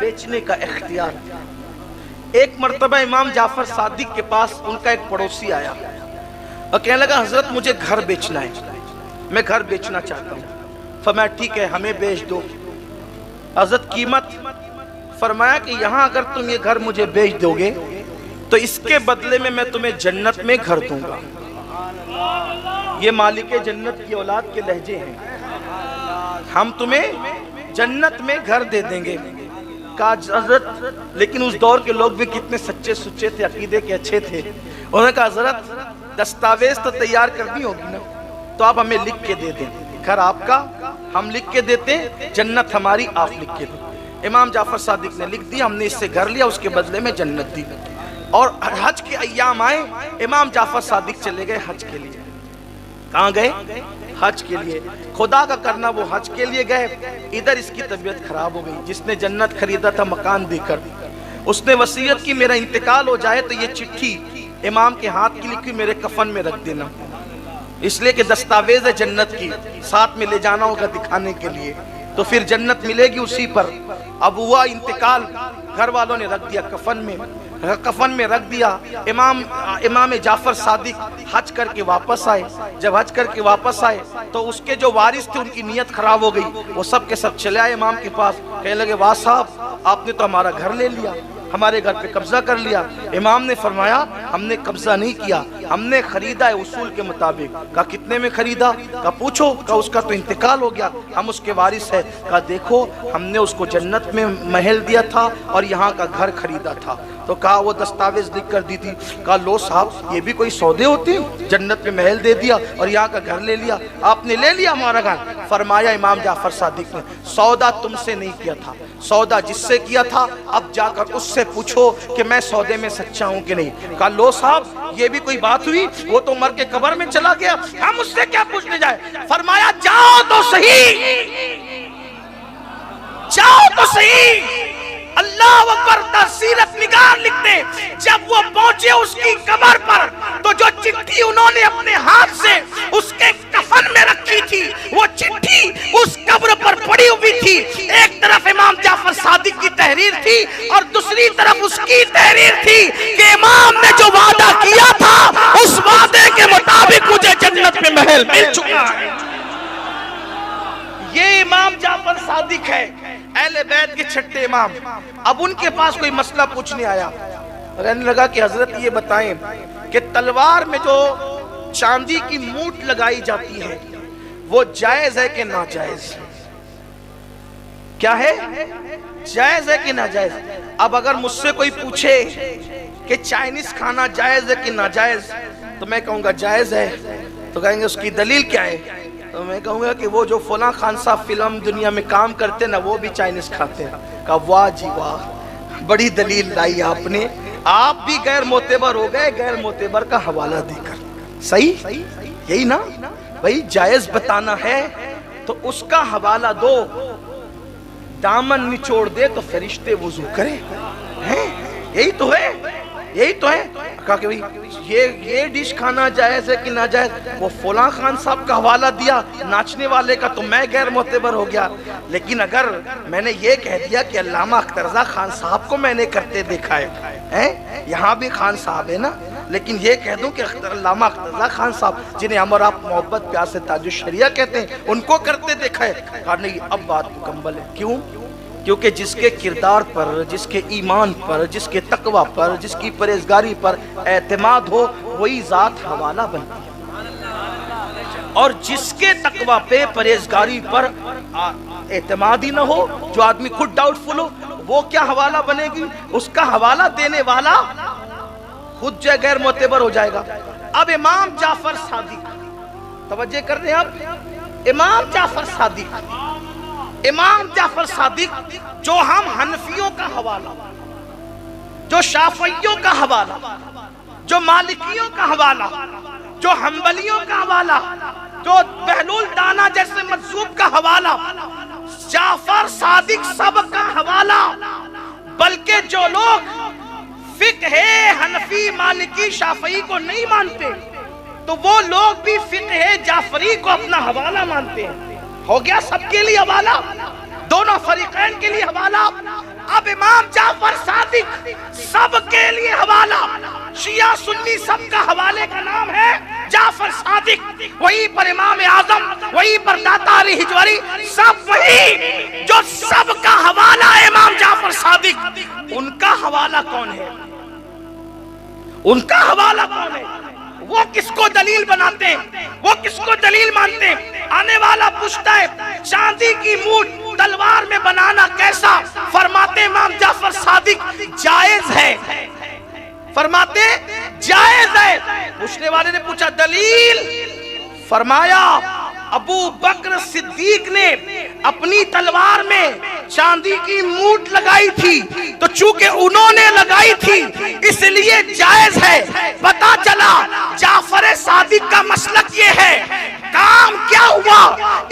بیچنے کا اختیار. ایک مرتبہ امام جعفر صادق کے پاس ان کا ایک پڑوسی آیا اور کہنے لگا حضرت مجھے گھر بیچنا ہے, میں گھر بیچنا چاہتا ہوں. فرمایا ٹھیک ہے ہمیں بیچ دو. حضرت قیمت؟ فرمایا کہ یہاں اگر تم یہ گھر مجھے بیچ دو گے تو اس کے بدلے میں تمہیں جنت میں گھر دوں گا. یہ مالک جنت کی اولاد کے لہجے ہیں. ہم تمہیں جنت میں گھر دے دیں گے. کہا حضرت لیکن اس دور کے لوگ بھی کتنے سچے سچے تھے, عقیدے کے اچھے تھے. انہوں نے کہا حضرت دستاویز تو تیار کرنی ہوگی نا, تو آپ ہمیں لکھ کے دے دیں, گھر آپ کا ہم لکھ کے دیتے, جنت ہماری آپ لکھ کے دیں. امام جعفر صادق نے لکھ دیا, ہم نے اس سے گھر لیا, اس کے بدلے میں جنت دی. اور حج کے ایام آئے, امام جعفر صادق چلے گئے حج کے لیے. کہاں گئے؟ حج کے لیے. خدا کا کرنا وہ حج کے لیے گئے, ادھر اس کی طبیعت خراب ہو گئی. جس نے جنت خریدا تھا مکان دے کر, اس نے وصیت کی میرا انتقال ہو جائے تو یہ چٹھی امام کے ہاتھ کی لکھی میرے کفن میں رکھ دینا, اس لیے کہ دستاویز ہے جنت کی, ساتھ میں لے جانا ہوگا دکھانے کے لیے, تو پھر جنت ملے گی اسی پر. اب ہوا انتقال, گھر والوں نے رکھ دیا کفن میں رکھ دیا. امام جعفر صادق حج کر کے واپس آئے. جب حج کر کے واپس آئے تو اس کے جو وارث تھے ان کی نیت خراب ہو گئی, وہ سب کے سب چلے آئے امام کے پاس. کہنے لگے واہ صاحب آپ نے تو ہمارا گھر لے لیا, ہمارے گھر پہ قبضہ کر لیا. امام نے فرمایا ہم نے قبضہ نہیں کیا, ہم نے خریدا ہے اصول کے مطابق. کہا کتنے میں خریدا؟ کہا پوچھو. کہا اس کا تو انتقال ہو گیا, ہم اس کے وارث ہیں. کہا دیکھو ہم نے اس کو جنت میں محل دیا تھا اور یہاں کا گھر خریدا تھا. تو کہا وہ دستاویز لکھ کر دی تھی. کہا لو صاحب یہ بھی کوئی سودے ہوتے ہیں, جنت میں محل دے دیا اور یہاں کا گھر لے لیا, آپ نے لے لیا ہمارا گھر. فرمایا امام جعفر صادق نے سودا تم سے نہیں کیا تھا, سودا جس سے کیا تھا اب جا کر اس سے پوچھو کہ میں سودے میں سچا ہوں کہ نہیں. کہا لو صاحب یہ بھی کوئی بات ہوئی, وہ تو مر کے قبر میں چلا گیا, ہم اس سے کیا پوچھنے جائے. فرمایا جاؤ تو صحیح, جاؤ تو صحیح. اللہ اکبر. سیرت نگار لکھتے جب وہ پہنچے اس کی قبر پر تو جو چٹھی انہوں نے اپنے ہاتھ سے اس کے کفن میں رکھی تھی وہ چٹھی اس قبر پر پڑی ہوئی تھی. ایک طرف امام جعفر صادق کی تحریر تھی اور دوسری طرف اس کی تحریر تھی کہ امام نے جو وعدہ کیا تھا اس وعدے کے مطابق مجھے جنت میں محل مل چکا ہے. یہ امام جعفر صادق ہے, اہل بیت کے چھٹے امام. اب ان کے پاس کوئی مسئلہ پوچھنے آیا, کہنے لگا کہ حضرت یہ بتائیں کہ تلوار میں جو چاندی کی موٹ لگائی جاتی ہے وہ جائز ہے کہ ناجائز؟ کیا ہے, جائز ہے کہ ناجائز؟ اب اگر مجھ سے کوئی پوچھے کہ چائنیز کھانا جائز ہے کہ ناجائز تو میں کہوں گا جائز ہے. تو کہیں گے اس کی دلیل کیا ہے؟ تو میں کہوں گا کہ وہ جو فلاں خان صاحب فلم دنیا میں کام کرتے نا وہ بھی چائنیز کھاتے ہیں. کہا واہ جی واہ, بڑی دلیل لائی آپ نے, آپ بھی غیر معتبر ہو گئے غیر معتبر کا حوالہ دے کر. صحیح یہی نا بھائی, جائز بتانا ہے تو اس کا حوالہ دو, دامن نچوڑ دے تو فرشتے وضو کرے. یہی تو ہے, یہی تو ہے. کہا کہ یہ ڈش کھانا جائز ہے کہ ناجائز؟ وہ فلاں خان صاحب کا حوالہ دیا ناچنے والے کا تو میں غیر معتبر ہو گیا. لیکن اگر میں نے یہ کہہ دیا کہ علامہ اختر رضا خان صاحب کو میں نے کرتے دیکھا ہے, یہاں بھی خان صاحب ہے نا, لیکن یہ کہہ دوں کہ علامہ اختر رضا خان صاحب جنہیں ہم اور آپ محبت پیار سے تاج الشریعہ کہتے ہیں ان کو کرتے دیکھا ہے. کہا نہیں اب بات مکمل ہے. کیوں؟ کیونکہ جس کے کردار پر, جس کے ایمان پر, جس کے تقوی پر, جس کی پرہیزگاری پر اعتماد ہو وہی ذات حوالہ بنتی ہے, اور جس کے تقوی پہ پرہیزگاری پر اعتماد ہی نہ ہو, جو آدمی خود ڈاؤٹ فل ہو, وہ کیا حوالہ بنے گی؟ اس کا حوالہ دینے والا خود جو غیر معتبر ہو جائے گا. اب امام جعفر صادق, توجہ کر رہے ہیں آپ, امام جعفر صادق, امام جعفر صادق جو ہم حنفیوں کا حوالہ, جو شافعیوں کا حوالہ, جو مالکیوں کا حوالہ, جو حنبلیوں کا حوالہ, جو بہلول دانا جیسے مجذوب کا حوالہ, جعفر صادق سب کا حوالہ. بلکہ جو لوگ فقہ حنفی مالکی شافعی کو نہیں مانتے تو وہ لوگ بھی فقہ جعفری کو اپنا حوالہ مانتے ہیں. ہو گیا سب کے لیے حوالہ, دونوں فریقین کے لیے حوالہ. اب امام جعفر صادق سب کے لیے حوالہ، شیعہ سنی سب کا حوالے کا نام ہے جعفر صادق، وہی پر امام اعظم، وہی پر داتا علی حجوری، سب وہی جو سب کا حوالہ ہے امام جعفر صادق۔ ان کا حوالہ کون ہے؟ ان کا حوالہ کون ہے؟ وہ کس کو دلیل بناتے ہیں؟ وہ کس کو دلیل مانتے ہیں؟ آنے والا پوچھتا ہے چاندی کی مونٹ تلوار میں بنانا کیسا؟ فرماتے امام جعفر صادق جائز ہے، فرماتے جائز ہے۔ پوچھنے والے نے پوچھا دلیل؟ فرمایا ابو بکر صدیق نے اپنی تلوار میں چاندی کی مونٹ لگائی تھی، تو چونکہ انہوں نے لگائی تھی اس لیے جائز ہے۔ پتا چلا جعفر صادق کا مسلک یہ ہے، کام کیا ہوا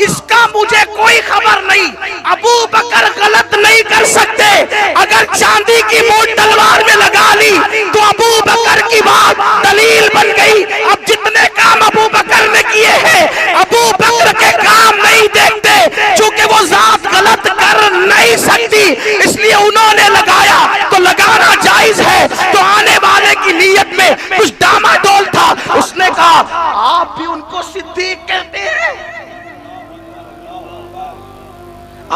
اس کا مجھے کوئی خبر نہیں، ابو بکر غلط نہیں کر سکتے۔ اگر چاندی کی مونٹ تلوار میں لگا لی تو ابو بکر کی بات دلیل بن گئی۔ اب جتنے کام ابو بکر نے کیے ہیں ابو بکر کے کام نہیں دیکھتے، چونکہ وہ ذات غلط کر نہیں سکتی، اس لیے انہوں نے لگایا تو لگانا جائز ہے۔ تو آنے والے کی نیت میں کچھ ڈاما ڈول تھا، اس نے کہا آپ بھی ان کو صدیق کہتے ہیں،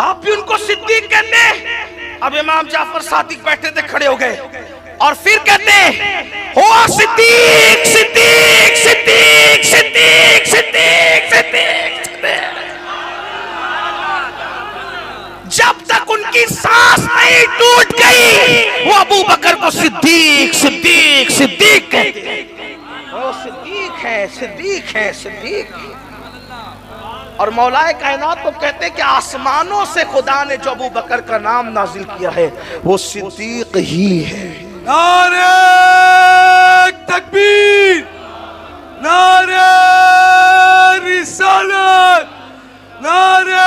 آپ بھی ان کو صدیق کہتے ہیں۔ اب امام جعفر صادق بیٹھے تھے، کھڑے ہو گئے اور پھر کہتے ہیں ہوا صدیق صدیق صدیق صدیق صدیق صدیق۔ جب تک ان کی سانس نہیں ٹوٹ گئی وہ ابو بکر کو صدیق صدیق صدیق کہتے ہیں۔ وہ صدیق ہے، صدیق ہے، صدیق۔ اور مولا کائنات کو کہتے ہیں کہ آسمانوں سے خدا نے جو ابو بکر کا نام نازل کیا ہے وہ صدیق ہی ہے۔ نعرہ تکبیر، نعرہ رسالت، نعرہ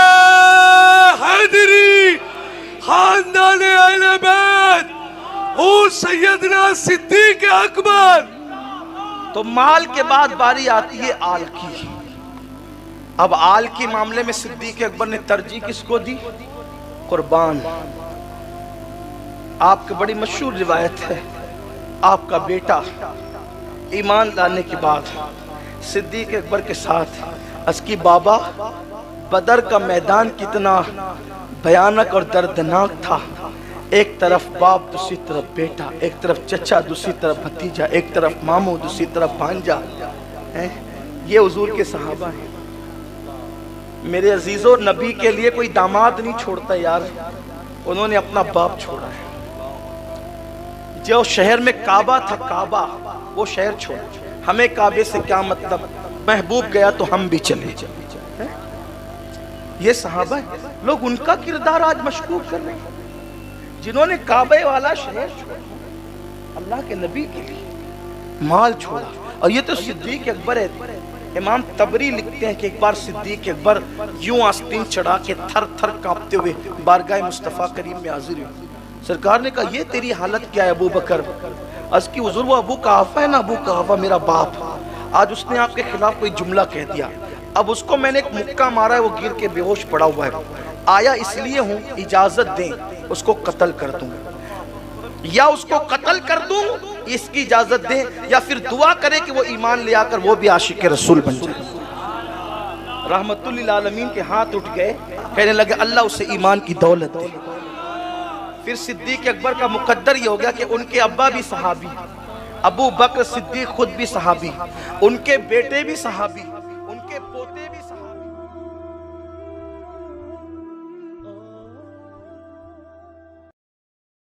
حیدری، خاندان اہل بیت، او سیدنا صدیق اکبر۔ تو مال کے بعد باری آتی ہے آل کی۔ اب آل کے معاملے میں صدیق اکبر نے ترجیح کس کو دی؟ قربان۔ آپ کی بڑی مشہور روایت ہے، آپ کا بیٹا ایمان لانے کے بعد صدیق اکبر کے ساتھ اس کی بابا بدر کا میدان کتنا بھیانک اور دردناک تھا، ایک طرف باپ دوسری طرف بیٹا، ایک طرف چچا دوسری طرف بھتیجا، ایک طرف ماموں دوسری طرف بھانجا۔ یہ حضور کے صحابہ ہیں۔ میرے عزیزو، نبی کے لیے کوئی داماد نہیں چھوڑتا یار، انہوں نے اپنا باپ چھوڑا ہے۔ جو شہر میں کعبہ تھا، کعبہ وہ شہر چھوڑا، ہمیں کعبے سے کیا مطلب، محبوب گیا تو ہم بھی چلے جائیں۔ یہ صحابہ ہیں، لوگ ان کا کردار آج مشکوک کر رہے ہیں جنہوں نے کعبہ والا شہر چھوڑا، اللہ کے نبی کے لیے مال چھوڑا۔ اور یہ تو صدیق اکبر ہے۔ امام طبری لکھتے ہیں کہ ایک بار صدیق اکبر یوں آستین چڑھا کے تھر تھر کانپتے ہوئے بارگاہ مصطفیٰ کریم میں حاضر ہوئے۔ سرکار نے کہا یہ تیری حالت کیا ہے ابو بکر؟ عرض کی حضور وہ ابو قحافہ ہے نا، ابو قحافہ میرا باپ، آج اس نے آپ کے خلاف کوئی جملہ کہہ دیا، اب اس کو میں نے ایک مکہ مارا ہے، وہ گر کے بے ہوش پڑا ہوا ہے، آیا اس لیے ہوں اجازت دیں اس کو قتل کر دوں، یا اس کو قتل کر دوں اس کی اجازت دیں، یا پھر دعا کرے کہ وہ ایمان لے آ کر وہ بھی عاشق رسول بن جائے۔ رحمت للعالمین کے ہاتھ اٹھ گئے، کہنے لگے اللہ اسے ایمان کی دولت دے۔ پھر صدیق اکبر کا مقدر یہ ہو گیا کہ ان کے ابا بھی صحابی، ابو بکر صدیق خود بھی صحابی، ان کے بیٹے بھی صحابی،